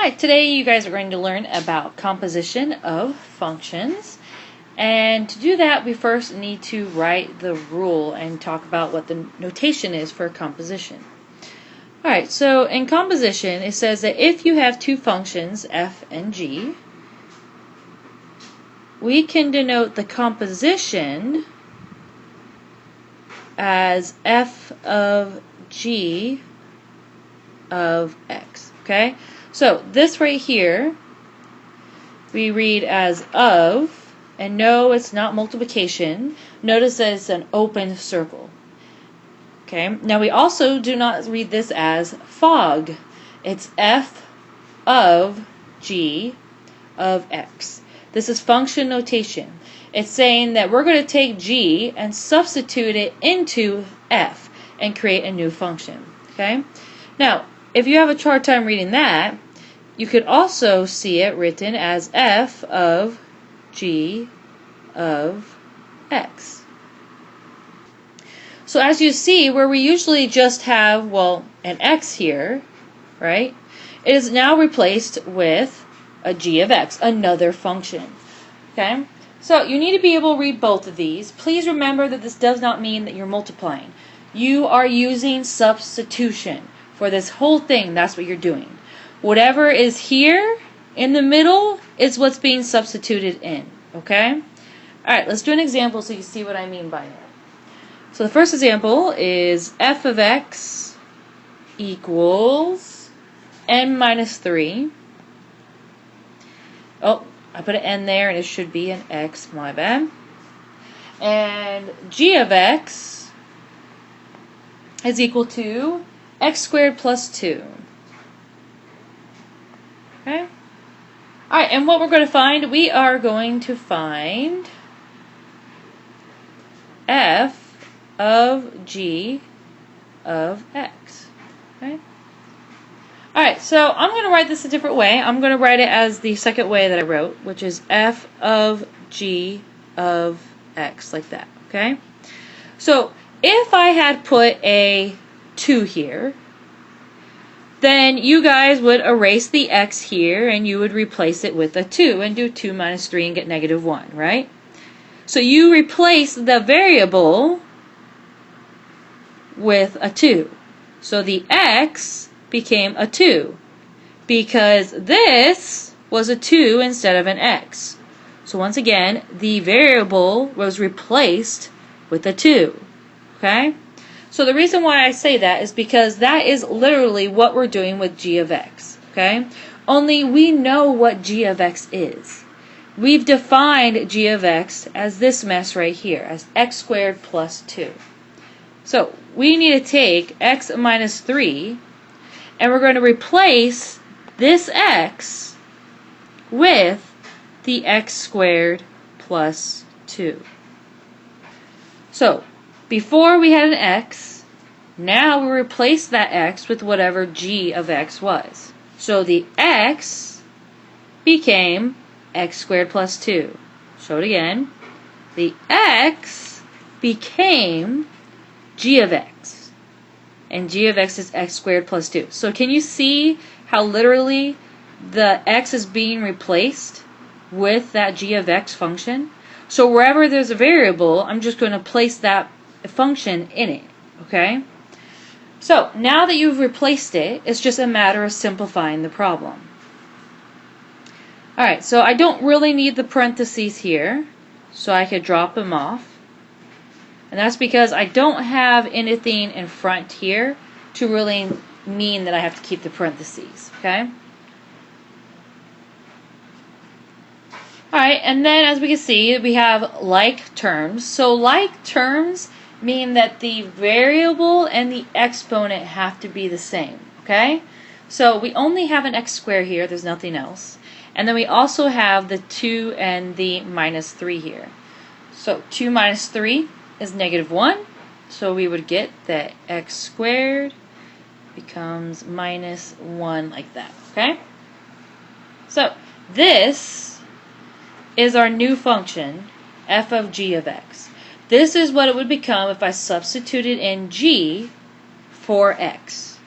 Hi, today you guys are going to learn about composition of functions. And to do that, we first need to write the rule and talk about what the notation is for composition. Alright, so in composition, it says that if you have two functions, f and g, we can denote the composition as f of g of x. Okay? So this right here, we read as of, and no, it's not multiplication. Notice that it's an open circle. Okay, now we also do not read this as fog. It's f of g of x. This is function notation. It's saying that we're going to take g and substitute it into f and create a new function. Okay, now if you have a hard time reading that, you could also see it written as f of g of x. So as you see, where we usually just have, well, an x here, right, it is now replaced with a g of x, another function. Okay? So you need to be able to read both of these. Please remember that this does not mean that you're multiplying. You are using substitution. For this whole thing, that's what you're doing. Whatever is here in the middle is what's being substituted in. Okay? Alright, let's do an example so you see what I mean by it. So the first example is f of x equals n minus 3. Oh, I put an n there and it should be an x, my bad. And g of x is equal to x squared plus 2. Okay? Alright, and what we're going to find, we are going to find f of g of x. Okay? Alright, so I'm going to write this a different way. I'm going to write it as the second way that I wrote, which is f of g of x, like that. Okay? So, if I had put a 2 here, then you guys would erase the x here and you would replace it with a 2 and do 2 minus 3 and get negative 1, right? So you replace the variable with a 2. So the x became a 2 because this was a 2 instead of an x. So once again, the variable was replaced with a 2. Okay? So the reason why I say that is because that is literally what we're doing with g of x. Okay? Only we know what g of x is. We've defined g of x as this mess right here, as x squared plus 2. So we need to take x minus 3, and we're going to replace this x with the x squared plus 2. So before we had an x, now we replace that x with whatever g of x was. So the x became x squared plus 2. Show it again. The x became g of x. And g of x is x squared plus 2. So can you see how literally the x is being replaced with that g of x function? So wherever there's a variable, I'm just going to place that function in it. Okay? So now that you've replaced it, it's just a matter of simplifying the problem. Alright, so I don't really need the parentheses here, so I could drop them off. And that's because I don't have anything in front here to really mean that I have to keep the parentheses. Okay? Alright, and then as we can see, we have like terms. So like terms mean that the variable and the exponent have to be the same. Okay? So we only have an x squared here, there's nothing else. And then we also have the 2 and the minus 3 here. So 2 minus 3 is negative 1. So we would get that x squared becomes minus 1 like that. Okay? So this is our new function, f of g of x. This is what it would become if I substituted in g for x.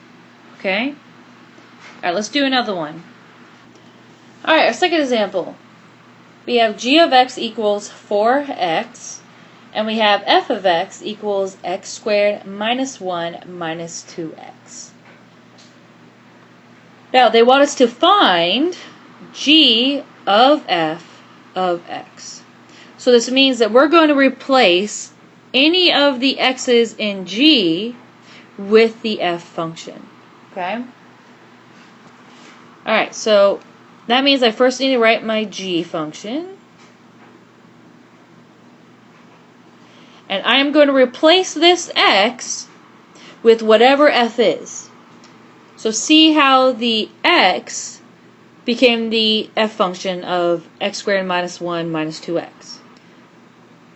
Okay? Alright, let's do another one. Alright, our second example. We have g of x equals 4x, and we have f of x equals x squared minus 1 minus 2x. Now, they want us to find g of f of x. So this means that we're going to replace any of the x's in g with the f function. Okay? Alright, so that means I first need to write my g function. And I am going to replace this x with whatever f is. So see how the x became the f function of x squared minus 1 minus 2x.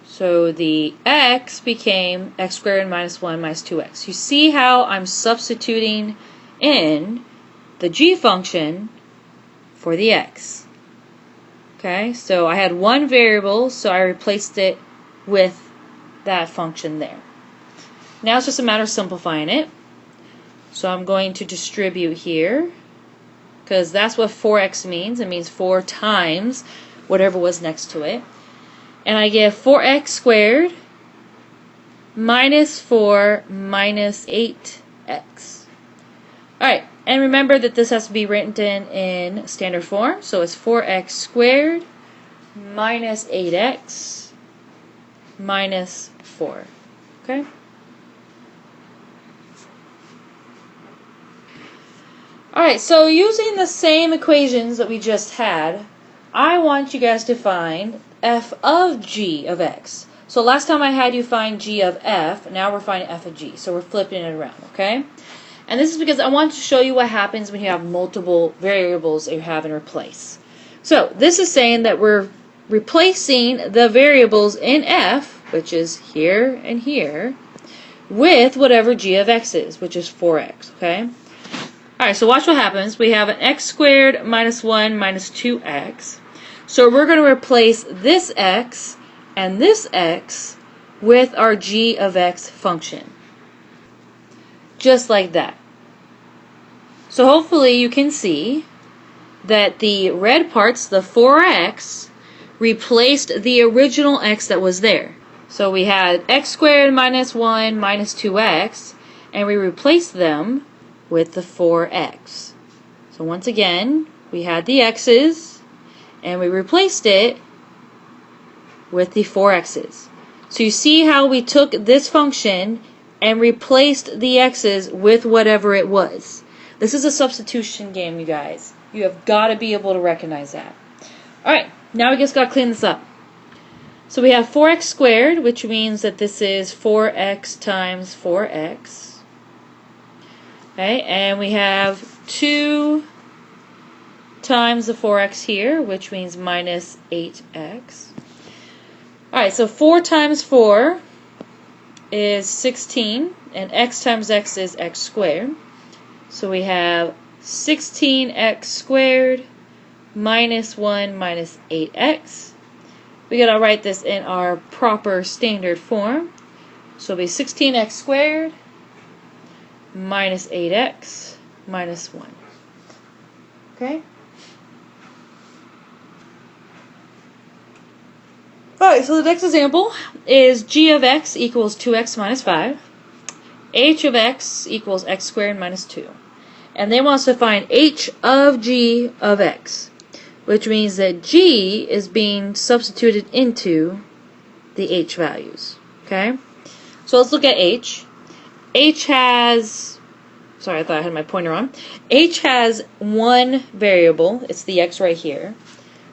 So the x became x squared minus 1 minus 2x. You see how I'm substituting in the g function for the x. Okay, so I had one variable, so I replaced it with that function there. Now it's just a matter of simplifying it. So I'm going to distribute here, because that's what 4x means. It means 4 times whatever was next to it. And I get 4x squared minus 4 minus 8x. Alright, and remember that this has to be written in standard form. So it's 4x squared minus 8x minus 4. Okay? Alright, so using the same equations that we just had, I want you guys to find f of g of x. So last time I had you find g of f, now we're finding f of g. So we're flipping it around, okay? And this is because I want to show you what happens when you have multiple variables that you have in replace. So this is saying that we're replacing the variables in f, which is here and here, with whatever g of x is, which is 4x, okay? Alright, so watch what happens. We have an x squared minus 1 minus 2x. So we're going to replace this x and this x with our g of x function. Just like that. So hopefully you can see that the red parts, the 4x, replaced the original x that was there. So we had x squared minus 1 minus 2x, and we replaced them with the 4x. So once again, we had the x's, and we replaced it with the 4x's. So you see how we took this function and replaced the x's with whatever it was. This is a substitution game, you guys. You have got to be able to recognize that. Alright, now we just got to clean this up. So we have 4x squared, which means that this is 4x times 4x. Okay, and we have 2 times the 4x here, which means minus 8x. Alright, so 4 times 4 is 16, and x times x is x squared. So we have 16x squared minus 1 minus 8x. We gotta write this in our proper standard form. So it'll be 16x squared minus 8x minus 1. Okay? Alright, so the next example is g of x equals 2x minus 5. H of x equals x squared minus 2. And they want us to find h of g of x, which means that g is being substituted into the h values. Okay? So let's look at h. H has, sorry, I thought I had my pointer on. H has one variable. It's the x right here.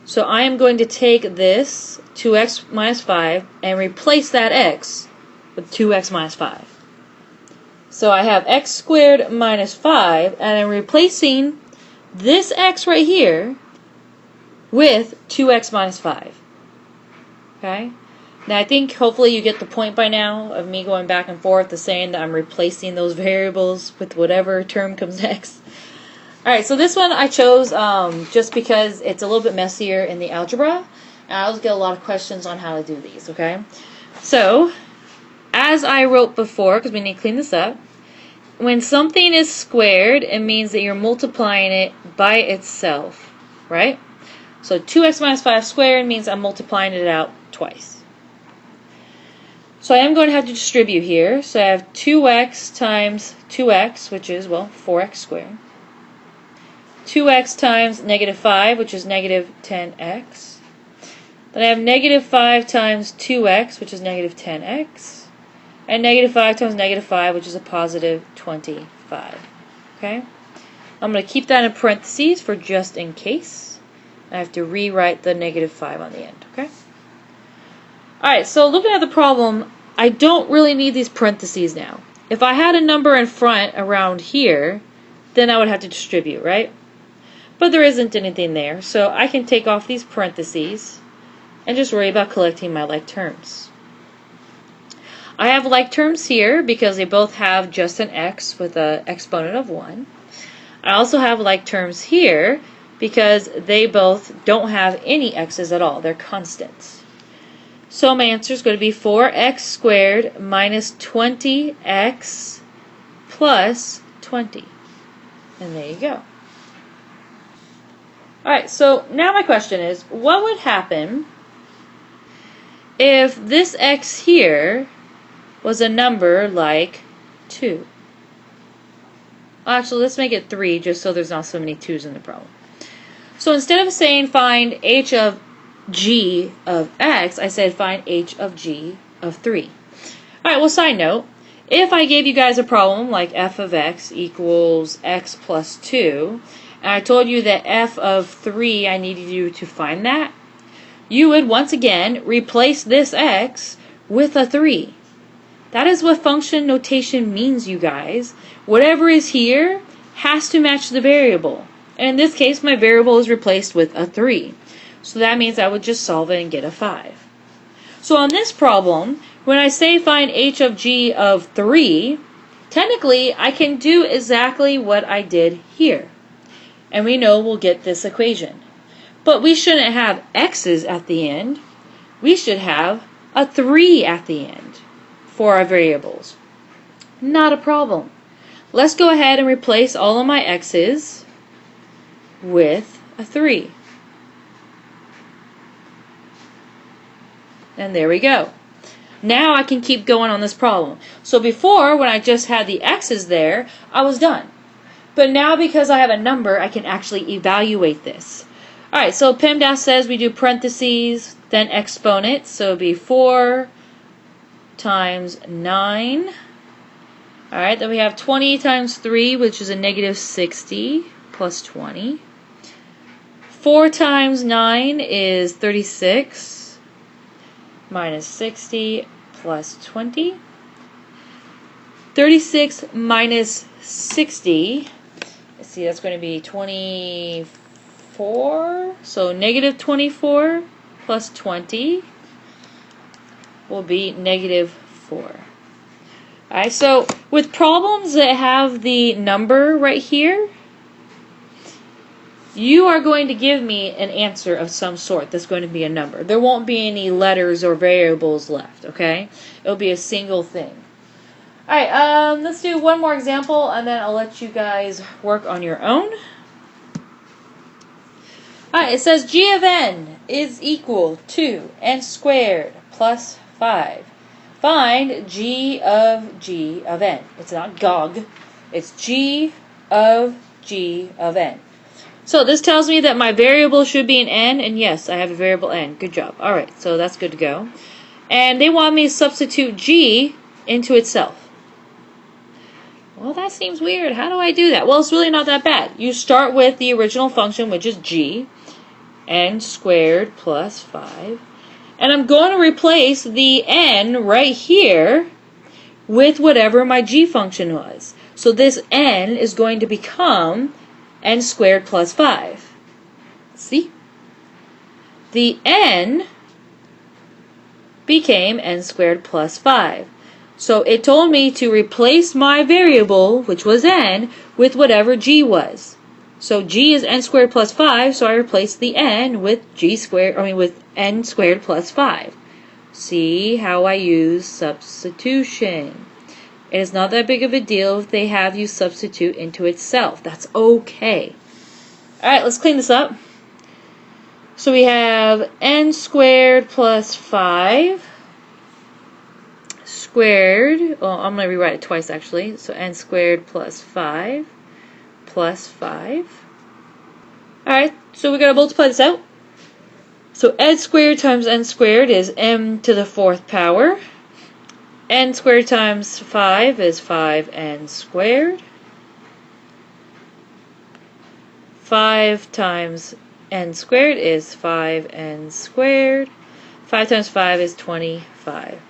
So I am going to take this 2x minus 5 and replace that x with 2x minus 5. So I have x squared minus 5, and I'm replacing this x right here with 2x minus 5. Okay? Now I think hopefully you get the point by now of me going back and forth to saying that I'm replacing those variables with whatever term comes next. Alright, so this one I chose just because it's a little bit messier in the algebra. And I always get a lot of questions on how to do these, okay? So, as I wrote before, because we need to clean this up, when something is squared, it means that you're multiplying it by itself, right? So 2x minus 5 squared means I'm multiplying it out twice. So I am going to have to distribute here. So I have 2x times 2x, which is, well, 4x squared. 2x times negative 5, which is negative 10x. Then I have negative 5 times 2x, which is negative 10x. And negative 5 times negative 5, which is a positive 25. Okay? I'm going to keep that in parentheses for just in case. I have to rewrite the negative 5 on the end. Okay? Alright, so looking at the problem, I don't really need these parentheses now. If I had a number in front around here, then I would have to distribute, right? But there isn't anything there, so I can take off these parentheses and just worry about collecting my like terms. I have like terms here because they both have just an x with an exponent of 1. I also have like terms here because they both don't have any x's at all. They're constants. So my answer is going to be 4x squared minus 20x plus 20. And there you go. Alright, so now my question is, what would happen if this x here was a number like 2? Actually, let's make it 3 just so there's not so many 2's in the problem. So instead of saying find h of g of x, I said find h of g of 3. Alright, well, side note, if I gave you guys a problem like f of x equals x plus 2, and I told you that f of 3, I needed you to find that, you would once again replace this x with a 3. That is what function notation means, you guys. Whatever is here has to match the variable. And in this case, my variable is replaced with a 3. So that means I would just solve it and get a 5. So on this problem, when I say find h of g of 3, technically I can do exactly what I did here. And we know we'll get this equation. But we shouldn't have x's at the end. We should have a 3 at the end for our variables. Not a problem. Let's go ahead and replace all of my x's with a 3. And there we go. Now I can keep going on this problem. So before, when I just had the x's there, I was done. But now because I have a number, I can actually evaluate this. Alright, so PEMDAS says we do parentheses, then exponents. So it would be 4 times 9. Alright, then we have 20 times 3, which is a negative 60, plus 20. 4 times 9 is 36, minus 60, plus 20. 36 minus 60, let's see, that's going to be 24. So negative 24 plus 20 will be negative 4. Alright, so with problems that have the number right here, you are going to give me an answer of some sort that's going to be a number. There won't be any letters or variables left, okay? It'll be a single thing. Alright, let's do one more example and then I'll let you guys work on your own. Alright, it says g of n is equal to n squared plus 5. Find g of n. It's not GOG, it's g of n. So this tells me that my variable should be an n, and yes, I have a variable n. Good job. Alright, so that's good to go. And they want me to substitute g into itself. Well, that seems weird. How do I do that? Well, it's really not that bad. You start with the original function, which is g, n squared plus 5. And I'm going to replace the n right here with whatever my g function was. So this n is going to become n squared plus 5. See? The n became n squared plus 5. So it told me to replace my variable, which was n, with whatever g was. So g is n squared plus 5, so I replaced the n with with n squared plus 5. See how I use substitution. It is not that big of a deal if they have you substitute into itself. That's okay. Alright, let's clean this up. So we have n squared plus 5 squared. Well, I'm going to rewrite it twice actually. So n squared plus 5 plus 5. Alright, so we got to multiply this out. So n squared times n squared is m to the 4th power. N squared times 5 is 5n squared. 5 times n squared is 5n squared. 5 times 5 is 25.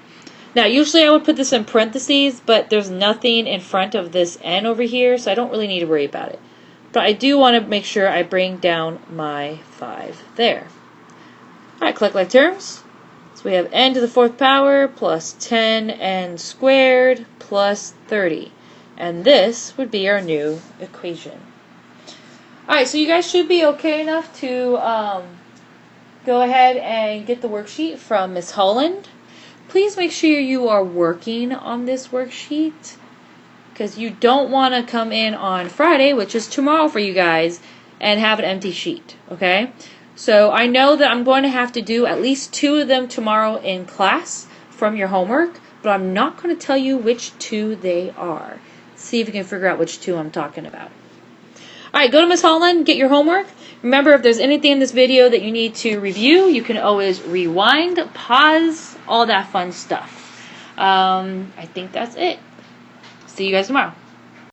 Now, usually I would put this in parentheses, but there's nothing in front of this n over here, so I don't really need to worry about it. But I do want to make sure I bring down my 5 there. Alright, collect like terms. So we have n to the 4th power plus 10n squared plus 30. And this would be our new equation. Alright, so you guys should be okay enough to go ahead and get the worksheet from Miss Holland. Please make sure you are working on this worksheet, because you don't want to come in on Friday, which is tomorrow for you guys, and have an empty sheet, okay? So I know that I'm going to have to do at least 2 of them tomorrow in class from your homework, but I'm not going to tell you which 2 they are. See if you can figure out which 2 I'm talking about. Alright, go to Miss Holland, get your homework. Remember, if there's anything in this video that you need to review, you can always rewind, pause, all that fun stuff. I think that's it. See you guys tomorrow.